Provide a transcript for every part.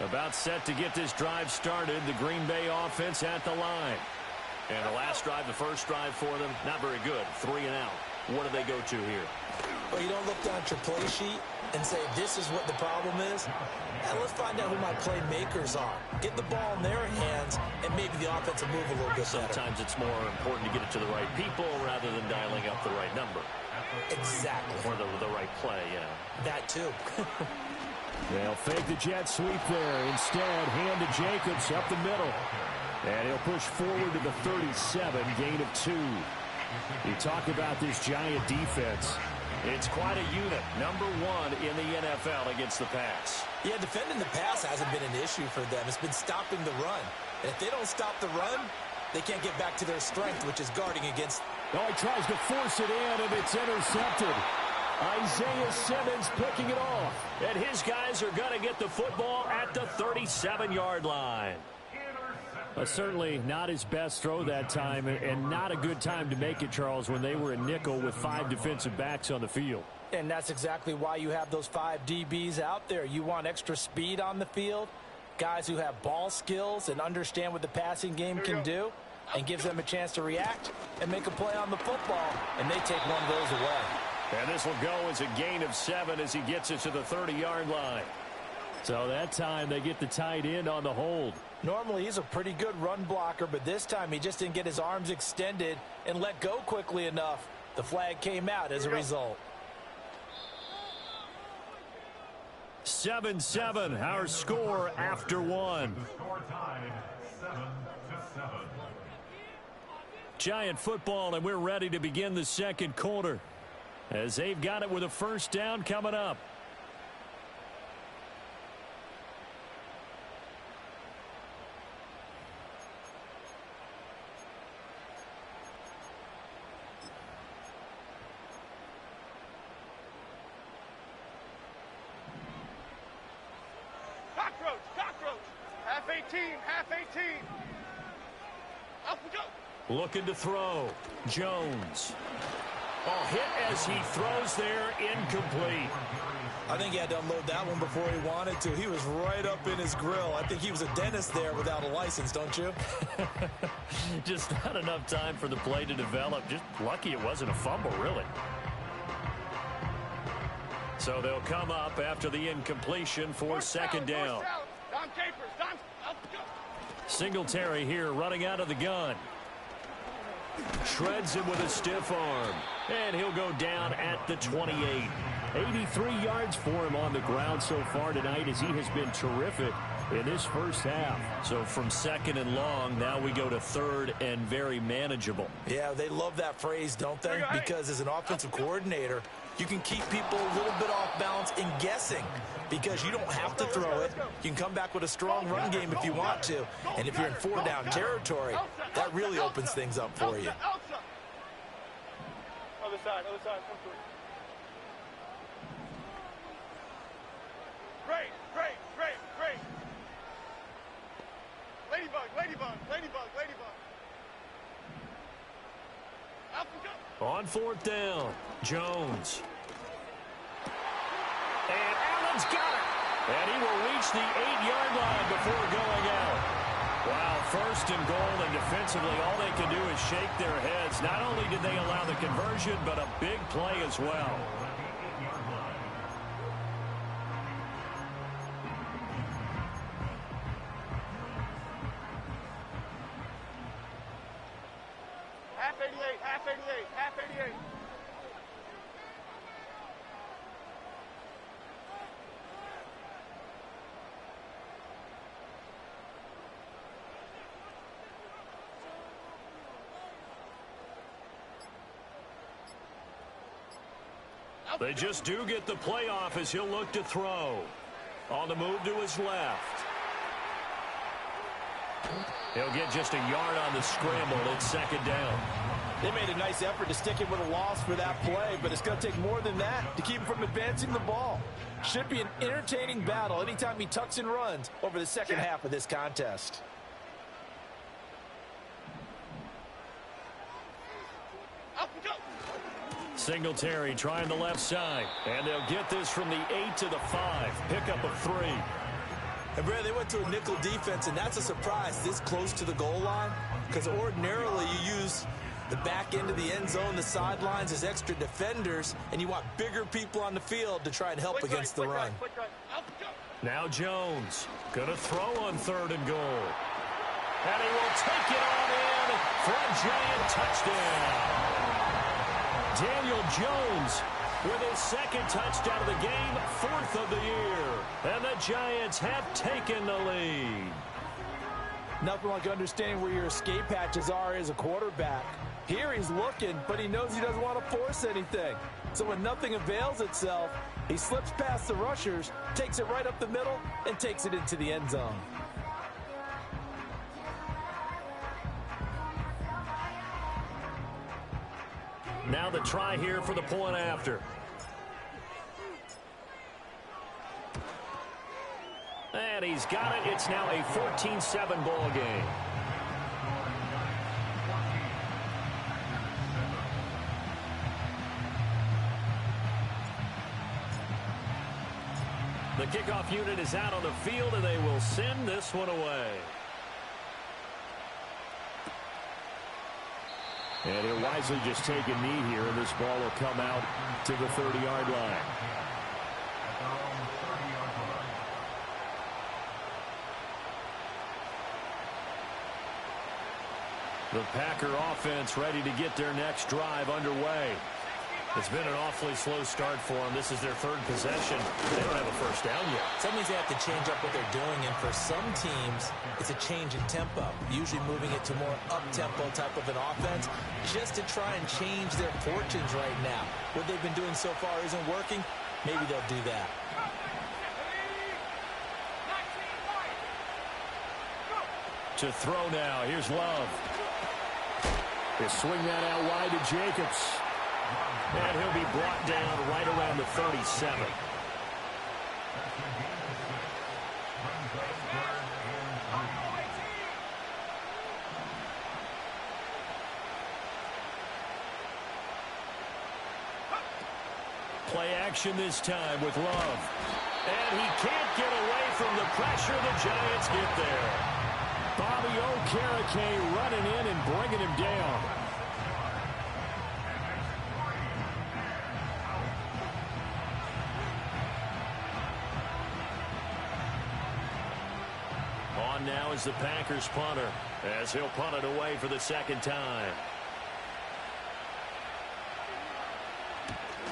About set to get this drive started. The Green Bay offense at the line. And the last drive, the first drive for them, not very good. 3 and out. What do they go to here? Well, you don't look down at your play sheet and say, this is what the problem is. And let's find out who my playmakers are. Get the ball in their hands, and maybe the offense will move a little bit better. Sometimes it's more important to get it to the right people rather than dialing up the right number. Exactly. Or the right play, yeah. That too. They'll fake the jet sweep there. Instead, hand to Jacobs up the middle. And he'll push forward to the 37, gain of 2. You talk about this Giant defense. It's quite a unit. Number 1 in the NFL against the pass. Yeah, defending the pass hasn't been an issue for them. It's been stopping the run. And if they don't stop the run, they can't get back to their strength, which is guarding against. Oh, he tries to force it in, and it's intercepted. Isaiah Simmons picking it off. And his guys are going to get the football at the 37-yard line. Certainly not his best throw that time, and not a good time to make it, Charles, when they were a nickel with 5 defensive backs on the field. And that's exactly why you have those 5 DBs out there. You want extra speed on the field, guys who have ball skills and understand what the passing game can do, and gives them a chance to react and make a play on the football, and they take one of those away. And this will go as a gain of 7 as he gets it to the 30-yard line. So that time they get the tight end on the hold. Normally he's a pretty good run blocker, but this time he just didn't get his arms extended and let go quickly enough. The flag came out as a result. 7-7, our score after 1. Giant football, and we're ready to begin the second quarter, as they've got it with a first down coming up. Cockroach, half 18. Up we go. Looking to throw. Jones. Oh, hit as he throws there, incomplete. I think he had to unload that one before he wanted to. He was right up in his grill. I think he was a dentist there without a license, don't you? Just not enough time for the play to develop. Just lucky it wasn't a fumble, really. So they'll come up after the incompletion for second down. Don Capers, up we go. Singletary here running out of the gun. Shreds him with a stiff arm. And he'll go down at the 28. 83 yards for him on the ground so far tonight, as he has been terrific in this first half. So from second and long, now we go to third and very manageable. Yeah, they love that phrase, don't they? Because as an offensive coordinator, you can keep people a little bit off balance in guessing, because you don't have to throw it. You can come back with a strong run game if you want to. And if you're in 4-down territory, that really opens things up for you. Other side, come through. Great. Ladybug. Up we go. On fourth down, Jones. And Allen's got it. And he will reach the 8-yard line before going out. Wow, first and goal, and defensively all they can do is shake their heads. Not only did they allow the conversion, but a big play as well. Half 88. They just do get the playoff as he'll look to throw. On the move to his left. He'll get just a yard on the scramble. It's second down. They made a nice effort to stick it with a loss for that play, but it's going to take more than that to keep him from advancing the ball. Should be an entertaining battle anytime he tucks and runs over the second half of this contest. Up we go. Singletary trying the left side. And they'll get this from the 8 to the 5. Pickup of 3. And, Brad, they went to a nickel defense, and that's a surprise this close to the goal line, because ordinarily you use the back end of the end zone, the sidelines as extra defenders, and you want bigger people on the field to try and help against the run. Now Jones going to throw on 3rd and goal. And he will take it on in for a giant touchdown. Daniel Jones with his 2nd touchdown of the game, 4th of the year. And the Giants have taken the lead. Nothing like understanding where your escape hatches are as a quarterback. Here he's looking, but he knows he doesn't want to force anything. So when nothing avails itself, he slips past the rushers, takes it right up the middle, and takes it into the end zone. Now the try here for the point after. And he's got it. It's now a 14-7 ball game. The kickoff unit is out on the field, and they will send this one away. And he'll wisely just take a knee here, and this ball will come out to the 30-yard line. The Packer offense ready to get their next drive underway. It's been an awfully slow start for them. This is their 3rd possession. They don't have a first down yet. Some means they have to change up what they're doing, and for some teams, it's a change in tempo, usually moving it to more up-tempo type of an offense, just to try and change their fortunes right now. What they've been doing so far isn't working. Maybe they'll do that. To throw now. Here's Love. They swing that out wide to Jacobs. And he'll be brought down right around the 37. Play action this time with Love. And he can't get away from the pressure. The Giants get there. Bobby Okereke running in and bringing him down. On now is the Packers punter, as he'll punt it away for the 2nd time.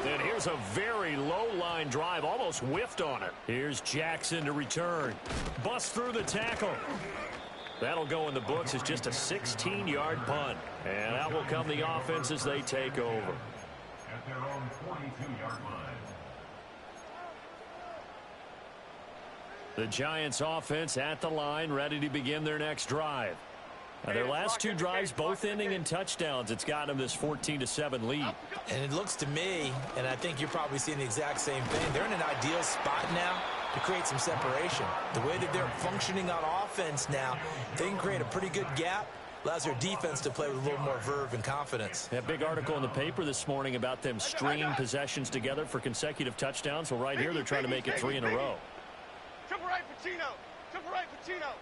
And here's a very low-line drive, almost whiffed on it. Here's Jackson to return. Bust through the tackle. That'll go in the books as just a 16-yard punt. And out will come the offense as they take over. At their own 42-yard line. The Giants offense at the line, ready to begin their next drive. Now, their last 2 drives, both ending in touchdowns. It's got them this 14-7 lead. And it looks to me, and I think you're probably seeing the exact same thing, they're in an ideal spot now to create some separation. The way that they're functioning on offense now, they can create a pretty good gap. Allows their defense to play with a little more verve and confidence. That big article in the paper this morning about them stringing possessions together for consecutive touchdowns. Well, right here, they're trying to make it 3 in a row. Triple right, Pacino. Triple right, Pacino.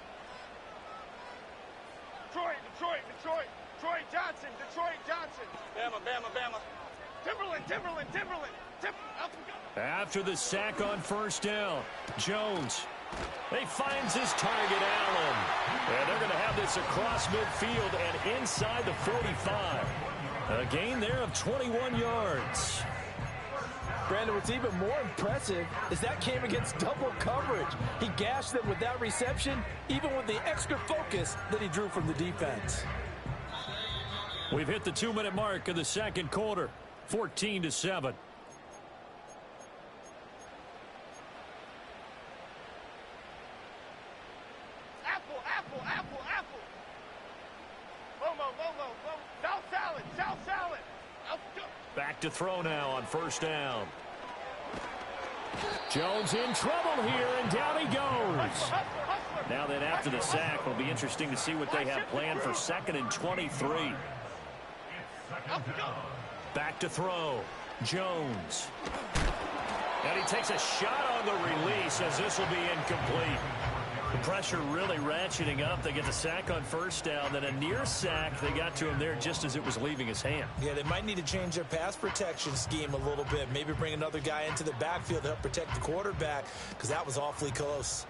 Detroit Johnson. Bama. Timberland. After the sack on 1st down, Jones. He finds his target, Allen. And they're going to have this across midfield and inside the 45. A gain there of 21 yards. Brandon, what's even more impressive is that came against double coverage. He gashed them with that reception, even with the extra focus that he drew from the defense. We've hit the 2-minute mark of the 2nd quarter, 14-7. Apple. Low. South salad. Back to throw now on 1st down. Jones in trouble here, and down he goes. Now then, after the sack, it'll be interesting to see what they have planned for 2nd and 23. Back to throw. Jones. And he takes a shot on the release as this will be incomplete. The pressure really ratcheting up. They get the sack on first down, then a near sack. They got to him there just as it was leaving his hand. Yeah, they might need to change their pass protection scheme a little bit. Maybe bring another guy into the backfield to help protect the quarterback, because that was awfully close.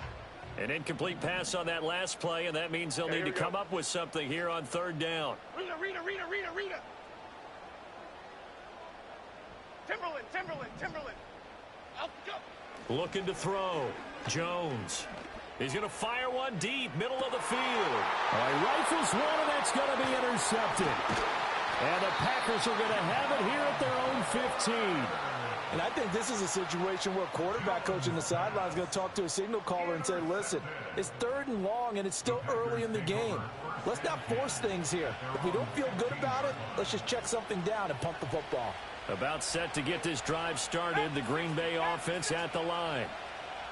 An incomplete pass on that last play, and that means they'll need to come up with something here on third down. Rita. Timberland. Out, go. Looking to throw. Jones. He's going to fire one deep, middle of the field. He rifles one, and that's going to be intercepted. And the Packers are going to have it here at their own 15. And I think this is a situation where quarterback coach in the sideline is going to talk to a signal caller and say, listen, it's third and long, and it's still early in the game. Let's not force things here. If we don't feel good about it, let's just check something down and pump the football. About set to get this drive started. The Green Bay offense at the line.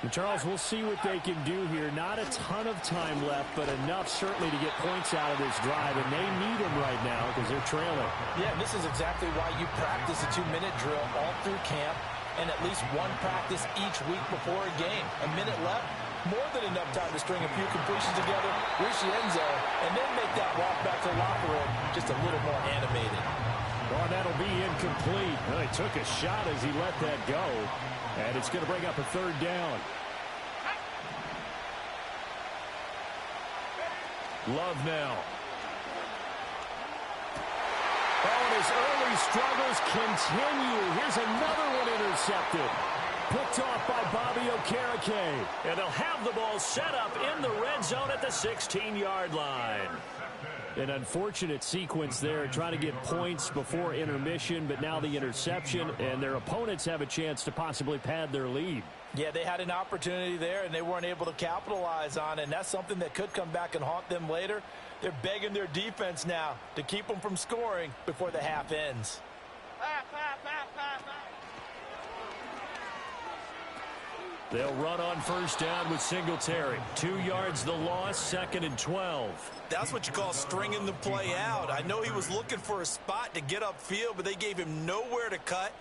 And Charles, we'll see what they can do here. Not a ton of time left, but enough certainly to get points out of this drive, and they need them right now because they're trailing. Yeah, and this is exactly why you practice a 2-minute drill all through camp and at least one practice each week before a game. A minute left, more than enough time to string a few completions together, reach the end zone, and then make that walk back to the locker room just a little more animated. Oh, that'll be incomplete. Well, he took a shot as he let that go. And it's going to bring up a third down. Love now. Oh, and his early struggles continue. Here's another one intercepted. Picked off by Bobby Okereke. And they'll have the ball set up in the red zone at the 16-yard line. An unfortunate sequence there, trying to get points before intermission, but now the interception, and their opponents have a chance to possibly pad their lead. Yeah, they had an opportunity there, and they weren't able to capitalize on it, and that's something that could come back and haunt them later. They're begging their defense now to keep them from scoring before the half ends. They'll run on first down with Singletary. 2 yards the loss, 2nd and 12. That's what you call stringing the play out. I know he was looking for a spot to get upfield, but they gave him nowhere to cut,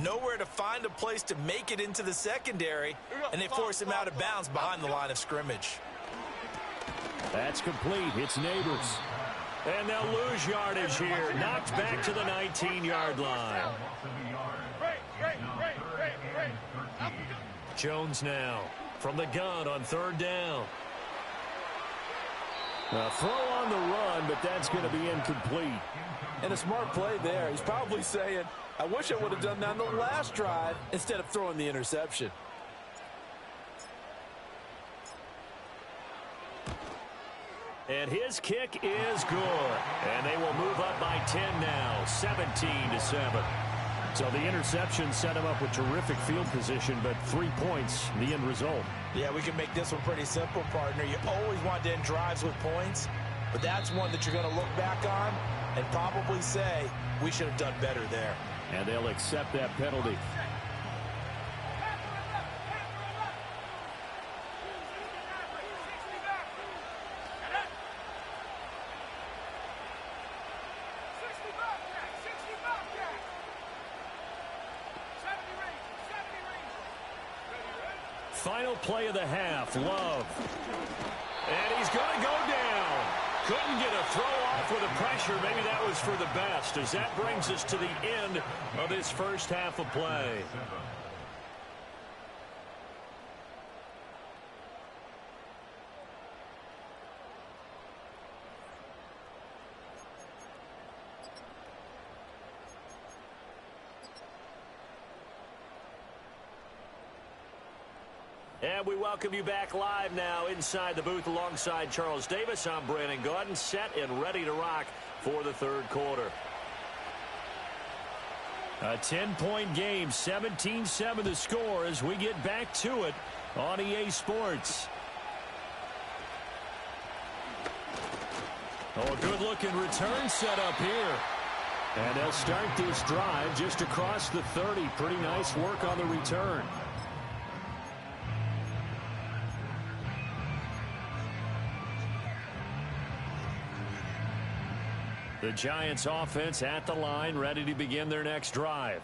nowhere to find a place to make it into the secondary, and they forced him out of bounds behind the line of scrimmage. That's complete. It's Neighbors. And they'll lose yardage here. Knocked back to the 19-yard line. Jones now from the gun on third down. A throw on the run, but that's going to be incomplete. And a smart play there. He's probably saying, I wish I would have done that on the last drive instead of throwing the interception. And his kick is good. And they will move up by 10 now, 17-7. So the interception set him up with terrific field position, but 3 points, the end result. Yeah, we can make this one pretty simple, partner. You always want to end drives with points, but that's one that you're going to look back on and probably say, we should have done better there. And they'll accept that penalty. Final play of the half, Love. And he's going to go down. Couldn't get a throw off with the pressure. Maybe that was for the best, as that brings us to the end of this first half of play. And we welcome you back live now inside the booth alongside Charles Davis. I'm Brandon Gaudin, set and ready to rock for the third quarter. A 10-point game, 17-7 the score as we get back to it on EA Sports. Oh, a good-looking return set up here. And they'll start this drive just across the 30. Pretty nice work on the return. The Giants offense at the line, ready to begin their next drive.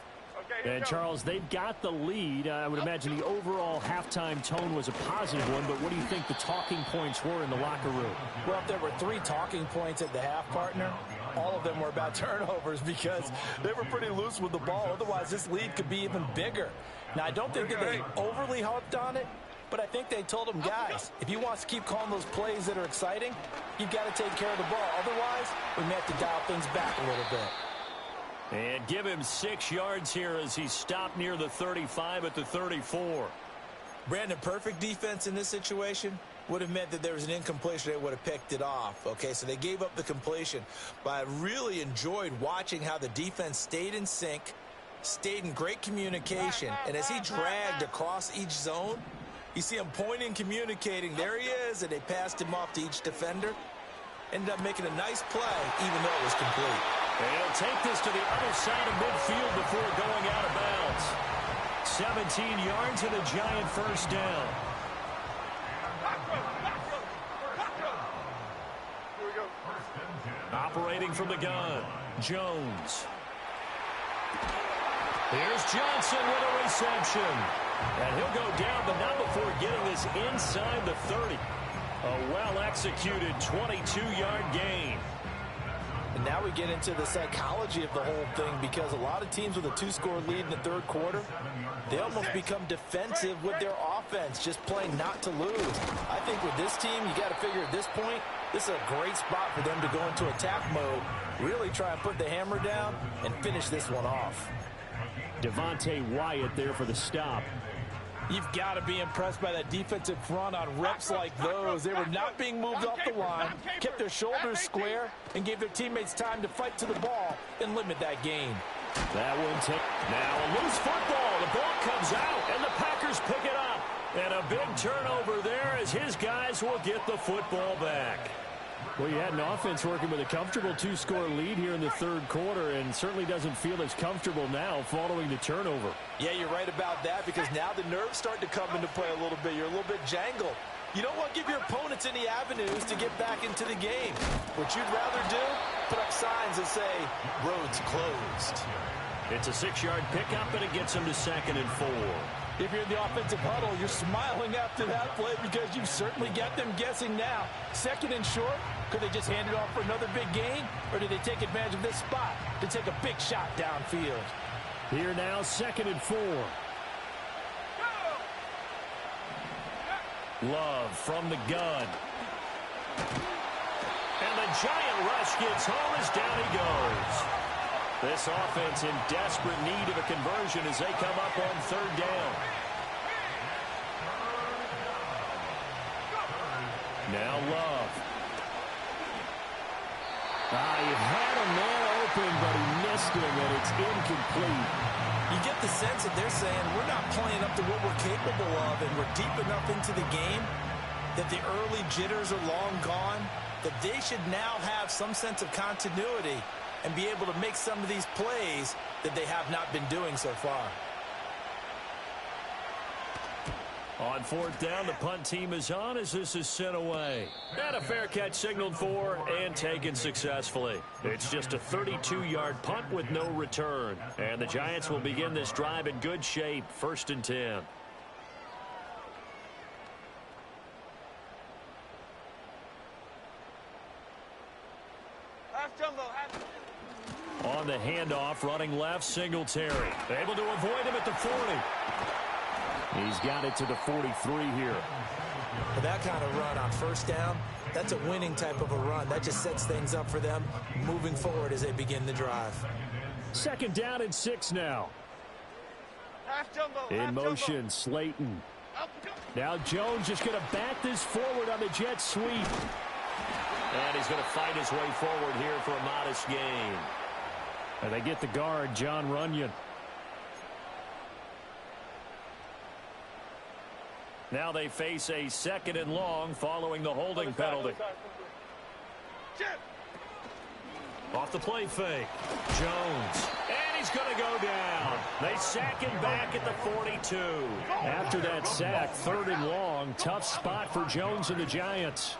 And, Charles, they've got the lead. I would imagine the overall halftime tone was a positive one, but what do you think the talking points were in the locker room? Well, if there were 3 talking points at the half, partner, all of them were about turnovers because they were pretty loose with the ball. Otherwise, this lead could be even bigger. Now, I don't think that they overly harped on it, but I think they told them, guys, if you want to keep calling those plays that are exciting, you've got to take care of the ball. Otherwise, we may have to dial things back a little bit. And give him 6 yards here as he stopped near the 35 at the 34. Brandon, perfect defense in this situation would have meant that there was an incompletion. They would have picked it off. Okay, so they gave up the completion. But I really enjoyed watching how the defense stayed in sync, stayed in great communication. And as he dragged across each zone, you see him pointing, communicating. There he is, and they passed him off to each defender. Ended up making a nice play, even though it was complete. And he'll take this to the other side of midfield before going out of bounds. 17 yards and a Giant first down. Operating from the gun, Jones. Here's Johnson with a reception. And he'll go down, but not before getting this inside the 30. A well-executed 22-yard gain. And now we get into the psychology of the whole thing because a lot of teams with a 2-score lead in the third quarter, they almost become defensive with their offense, just playing not to lose. I think with this team, you got to figure at this point, this is a great spot for them to go into attack mode, really try and put the hammer down and finish this one off. Devontae Wyatt there for the stop. You've got to be impressed by that defensive front on reps like those. They were not being moved off the line, kept their shoulders square, and gave their teammates time to fight to the ball and limit that gain. That one now a loose football. The ball comes out, and the Packers pick it up. And a big turnover there as his guys will get the football back. Well, you had an offense working with a comfortable 2-score lead here in the third quarter and certainly doesn't feel as comfortable now following the turnover. Yeah, you're right about that because now the nerves start to come into play a little bit. You're a little bit jangled. You don't want to give your opponents any avenues to get back into the game. What you'd rather do, put up signs that say, roads closed. It's a 6-yard pickup, and it gets him to 2nd and 4. If you're in the offensive huddle, you're smiling after that play because you've certainly got them guessing now. 2nd and short, could they just hand it off for another big gain? Or did they take advantage of this spot to take a big shot downfield? Here now, 2nd and 4. Love from the gun. And the Giant rush gets home as down he goes. This offense in desperate need of a conversion as they come up on 3rd down. Now Love. He had a man open, but he missed him, and it's incomplete. You get the sense that they're saying we're not playing up to what we're capable of, and we're deep enough into the game that the early jitters are long gone, that they should now have some sense of continuity and be able to make some of these plays that they have not been doing so far. On 4th down, the punt team is on as this is sent away. And a fair catch signaled for and taken successfully. It's just a 32-yard punt with no return. And the Giants will begin this drive in good shape, 1st and 10. On the handoff, running left, Singletary. Able to avoid him at the 40. He's got it to the 43 here. For that kind of run on 1st down, that's a winning type of a run. That just sets things up for them moving forward as they begin the drive. 2nd down and 6 now. In motion, Slayton. Now Jones just going to bat this forward on the jet sweep. And he's going to fight his way forward here for a modest gain. And they get the guard, Jon Runyan. Now they face a 2nd and long following the holding penalty. Off the play fake. Jones. And he's going to go down. They sack him back at the 42. After that sack, 3rd and long. Tough spot for Jones and the Giants.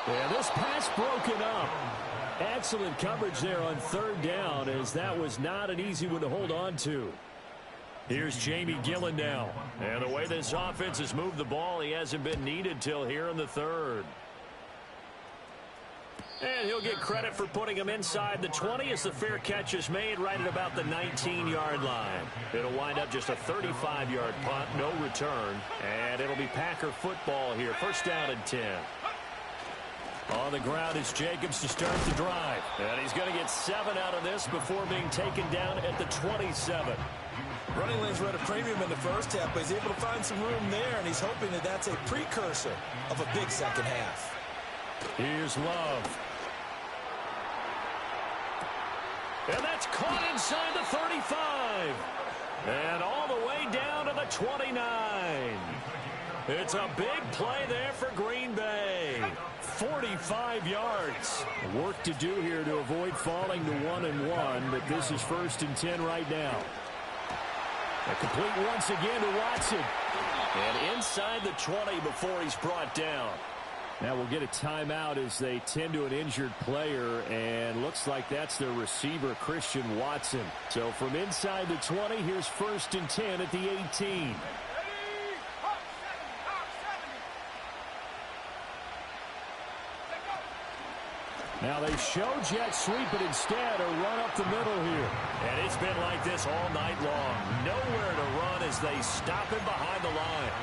Yeah, this pass broken up. Excellent coverage there on third down, as that was not an easy one to hold on to. Here's Jamie Gillen now. And the way this offense has moved the ball, he hasn't been needed till here in the third. And he'll get credit for putting him inside the 20 as the fair catch is made right at about the 19-yard line. It'll wind up just a 35-yard punt, no return. And it'll be Packer football here. First down and 10. On the ground is Jacobs to start the drive. And he's going to get 7 out of this before being taken down at the 27. Running lanes were at a premium in the first half, but he's able to find some room there, and he's hoping that that's a precursor of a big second half. Here's Love. And that's caught inside the 35. And all the way down to the 29. It's a big play there for Green Bay. 45 yards. Work to do here to avoid falling to 1-1, but this is 1st and 10 right now. A complete once again to Watson. And inside the 20 before he's brought down. Now we'll get a timeout as they tend to an injured player, and looks like that's their receiver, Christian Watson. So from inside the 20, here's 1st and 10 at the 18. Now they show jet sweep, but instead a run up the middle here. And it's been like this all night long. Nowhere to run as they stop him behind the line.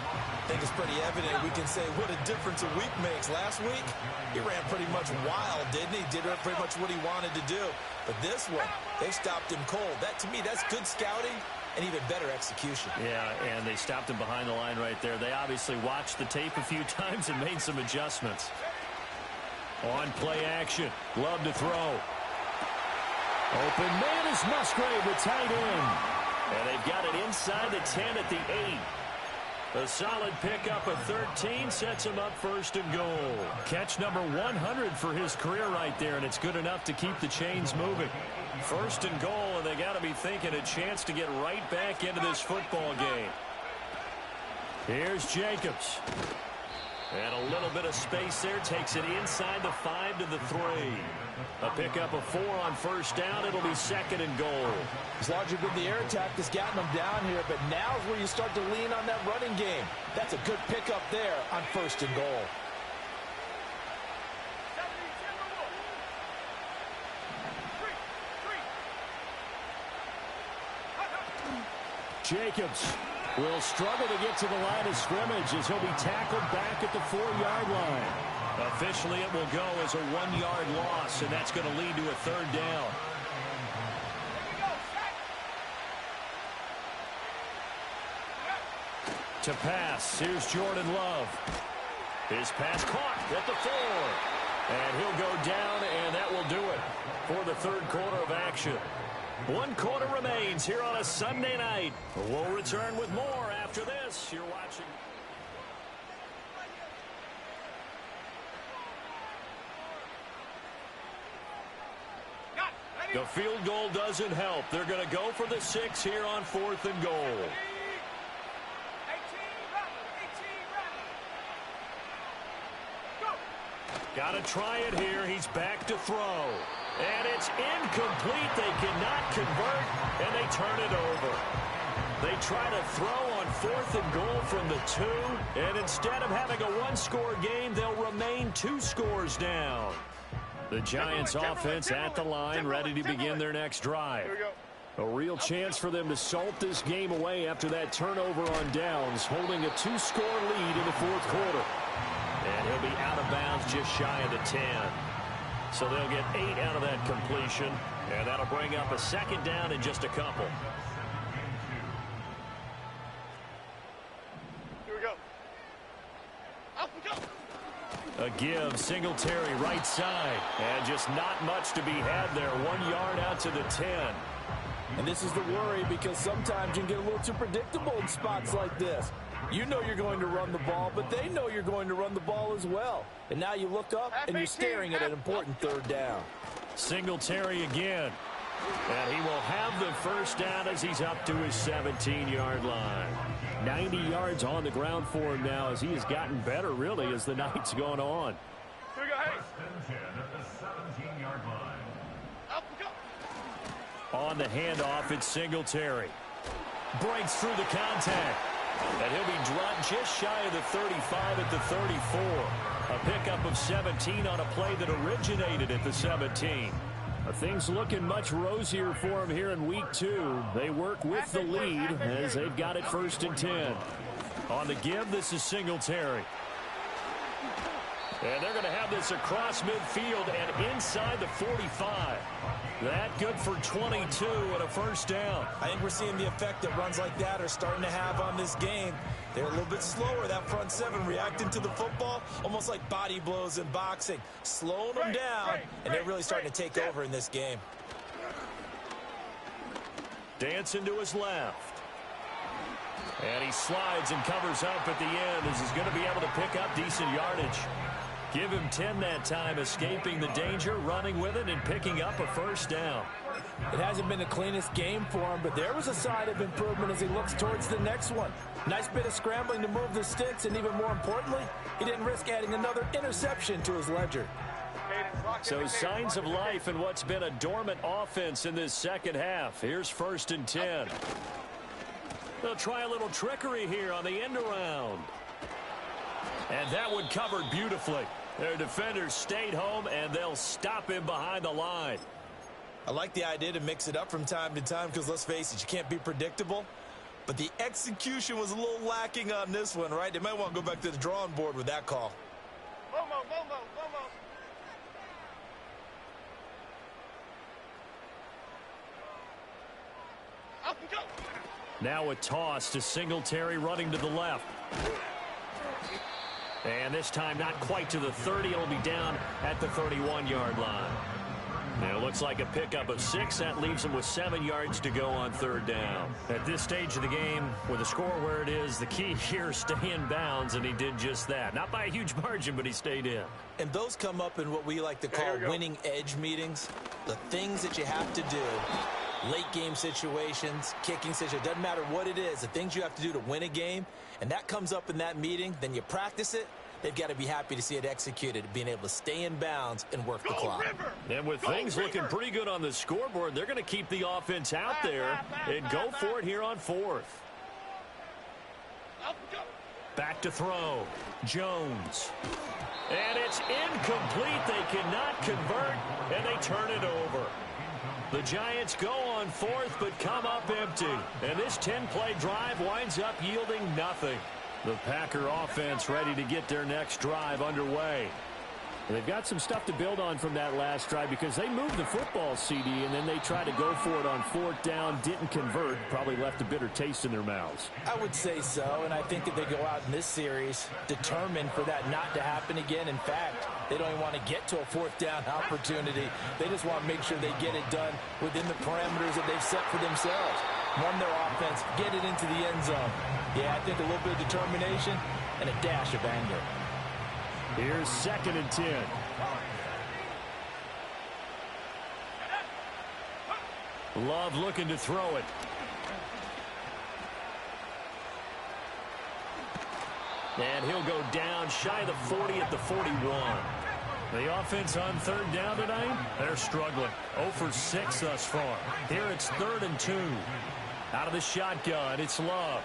I think it's pretty evident. We can say what a difference a week makes. Last week, he ran pretty much wild, didn't he? Did pretty much what he wanted to do. But this one, they stopped him cold. That, to me, that's good scouting and even better execution. Yeah, and they stopped him behind the line right there. They obviously watched the tape a few times and made some adjustments. On play action. Love to throw. Open man is Musgrave, the tight end. And they've got it inside the 10 at the 8. A solid pickup of 13 sets him up 1st and goal. Catch number 100 for his career right there, and it's good enough to keep the chains moving. 1st and goal, and they got to be thinking a chance to get right back into this football game. Here's Jacobs. And a little bit of space there, takes it inside the 5 to the 3. A pickup of 4 on 1st down. It'll be 2nd and goal. His logic with the air attack has gotten him down here, but now's where you start to lean on that running game. That's a good pickup there on 1st and goal. Jacobs will struggle to get to the line of scrimmage as he'll be tackled back at the 4-yard line. Officially, it will go as a 1-yard loss, and that's going to lead to a 3rd down. To pass, here's Jordan Love. His pass caught at the 4. And he'll go down, and that will do it for the 3rd quarter of action. 1 quarter remains here on a Sunday night. We'll return with more after this. You're watching. The field goal doesn't help. They're going to go for the 6 here on 4th and goal. Got to try it here. He's back to throw. And it's incomplete. They cannot convert, and they turn it over. They try to throw on 4th and goal from the 2, and instead of having a 1-score game, they'll remain 2 scores down. The Giants offense at the line, ready to begin their next drive. A real chance for them to salt this game away after that turnover on downs, holding a 2-score lead in the 4th quarter. And he'll be out of bounds just shy of the 10. So they'll get 8 out of that completion, and that'll bring up a 2nd down in just a couple. Here we go. Up we go. A give, Singletary right side, and just not much to be had there. 1 yard out to the 10. And this is the worry, because sometimes you can get a little too predictable in spots like this. You know you're going to run the ball, but they know you're going to run the ball as well. And now you look up, and you're staring at an important 3rd down. Singletary again. And he will have the 1st down as he's up to his 17-yard line. 90 yards on the ground for him now as he has gotten better, really, as the night's gone on. Here we go, hey. 1st and 10 at the 17-yard line. On the handoff, it's Singletary. Breaks through the contact. And he'll be dropped just shy of the 35 at the 34. A pickup of 17 on a play that originated at the 17. Things looking much rosier for him here in week 2. They work with the lead as they've got it 1st and 10. On the give, this is Singletary. And they're going to have this across midfield and inside the 45. That good for 22 and a 1st down. I think we're seeing the effect that runs like that are starting to have on this game. They're a little bit slower, that front 7, reacting to the football, almost like body blows in boxing, slowing them down, and they're really starting to take over in this game. Dancing to his left. And he slides and covers up at the end as he's going to be able to pick up decent yardage. Give him 10 that time, escaping the danger, running with it, and picking up a 1st down. It hasn't been the cleanest game for him, but there was a sign of improvement as he looks towards the next one. Nice bit of scrambling to move the sticks, and even more importantly, he didn't risk adding another interception to his ledger. So signs of life in what's been a dormant offense in this second half. Here's 1st and 10. They'll try a little trickery here on the end around. And that one covered beautifully. Their defenders stayed home, and they'll stop him behind the line. I like the idea to mix it up from time to time because, let's face it, you can't be predictable. But the execution was a little lacking on this one, right? They might want to go back to the drawing board with that call. Momo. Up and go. Now a toss to Singletary running to the left. And this time not quite to the 30. It'll be down at the 31-yard line. Now it looks like a pickup of 6. That leaves him with 7 yards to go on 3rd down. At this stage of the game, with the score where it is, the key here is stay in bounds, and he did just that. Not by a huge margin, but he stayed in. And those come up in what we like to call winning edge meetings. The things that you have to do. Late game situations, kicking situations, doesn't matter what it is, the things you have to do to win a game, and that comes up in that meeting, then you practice it. They've got to be happy to see it executed, being able to stay in bounds and work the clock. And with things looking pretty good on the scoreboard, they're going to keep the offense out there and go for it here on 4th. Back to throw. Jones. And it's incomplete. They cannot convert, and they turn it over. The Giants go on 4th, but come up empty. And this 10-play drive winds up yielding nothing. The Packer offense ready to get their next drive underway. They've got some stuff to build on from that last drive because they moved the football, CD, and then they tried to go for it on 4th down, didn't convert, probably left a bitter taste in their mouths. I would say so, and I think that they go out in this series determined for that not to happen again. In fact, they don't even want to get to a 4th down opportunity. They just want to make sure they get it done within the parameters that they've set for themselves. Run their offense, get it into the end zone. Yeah, I think a little bit of determination and a dash of anger. Here's 2nd and 10. Love looking to throw it. And he'll go down shy of the 40 at the 41. The offense on 3rd down tonight, they're struggling. 0 for 6 thus far. Here it's 3rd and 2. Out of the shotgun, it's Love.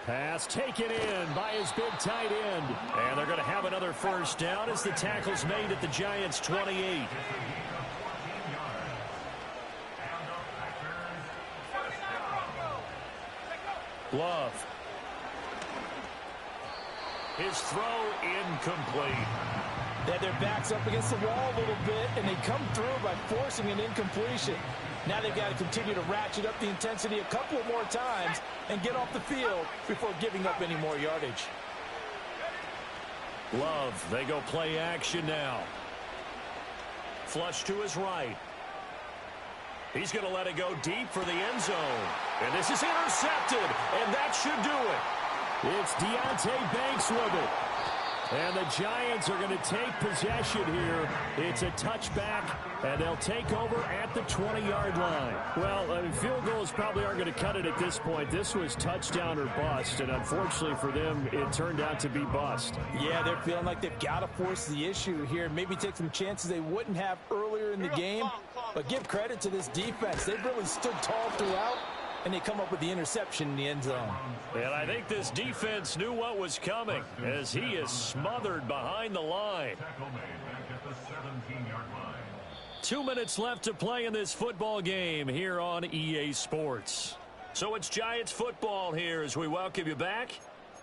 Pass taken in by his big tight end. And they're going to have another 1st down as the tackle's made at the Giants' 28. Love. His throw incomplete. They had their backs up against the wall a little bit, and they come through by forcing an incompletion. Now they've got to continue to ratchet up the intensity a couple of more times and get off the field before giving up any more yardage. Love, they go play action now. Flush to his right. He's going to let it go deep for the end zone. And this is intercepted, and that should do it. It's Deonte Banks with it. And the Giants are going to take possession here. It's a touchback, and they'll take over at the 20-yard line. Well, I mean, field goals probably aren't going to cut it at this point. This was touchdown or bust, and unfortunately for them, it turned out to be bust. Yeah, they're feeling like they've got to force the issue here, maybe take some chances they wouldn't have earlier in the game. But give credit to this defense. They've really stood tall throughout, and they come up with the interception in the end zone. And I think this defense knew what was coming as he is smothered behind the line. Tackle made back at the 17-yard line. 2 minutes left to play in this football game here on EA Sports. So it's Giants football here as we welcome you back.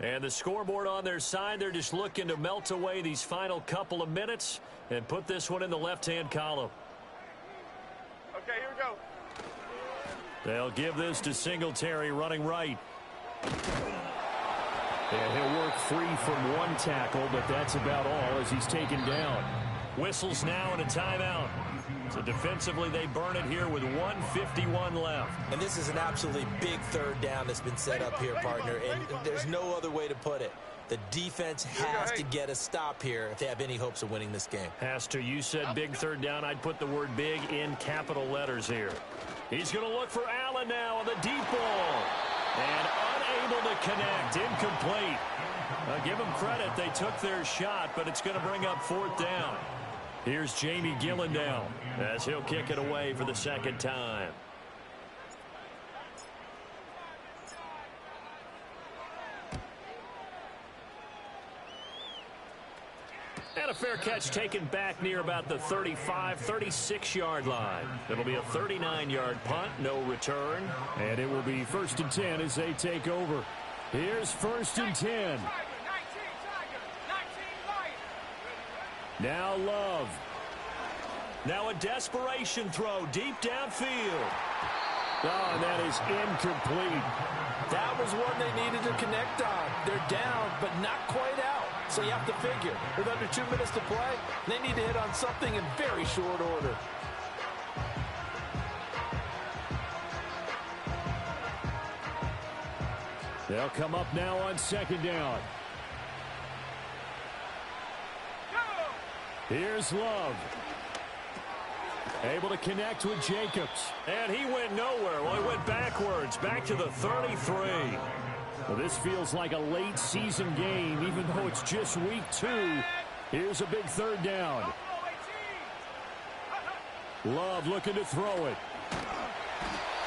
And the scoreboard on their side, they're just looking to melt away these final couple of minutes and put this one in the left-hand column. Okay, here we go. They'll give this to Singletary running right. And he'll work free from one tackle, but that's about all as he's taken down. Whistles now and a timeout. So defensively, they burn it here with 1:51 left. And this is an absolutely big third down that's been set up here, partner, and there's no other way to put it. The defense has to get a stop here if they have any hopes of winning this game. Has to. You said big third down. I'd put the word big in capital letters here. He's going to look for Allen now on the deep ball. And unable to connect. Incomplete. Give them credit. They took their shot, but it's going to bring up fourth down. Here's Jamie Gillen now as he'll kick it away for the second time. And a fair catch taken back near about the 35, 36-yard line. It'll be a 39-yard punt, no return. And it will be 1st and 10 as they take over. Here's 1st and 10. Now Love. Now a desperation throw deep downfield. Oh, and that is incomplete. That was one they needed to connect on. They're down, but not quite out. So you have to figure, with under 2 minutes to play, they need to hit on something in very short order. They'll come up now on 2nd down. Here's Love. Able to connect with Jacobs. And he went nowhere. Well, he went backwards, back to the 33. Well, this feels like a late season game, even though it's just week 2. Here's a big third down. Love looking to throw it.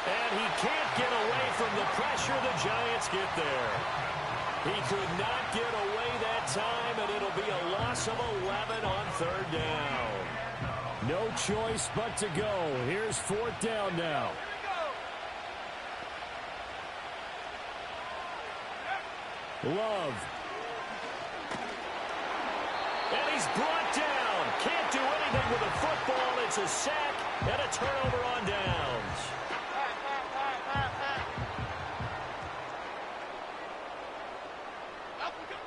And he can't get away from the pressure. The Giants get there. He could not get away that time, and it'll be a loss of 11 on 3rd down. No choice but to go. Here's 4th down now. Love. And he's brought down. Can't do anything with a football. It's a sack and a turnover on downs.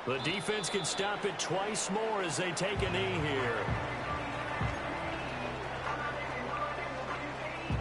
The defense can stop it twice more as they take a knee here.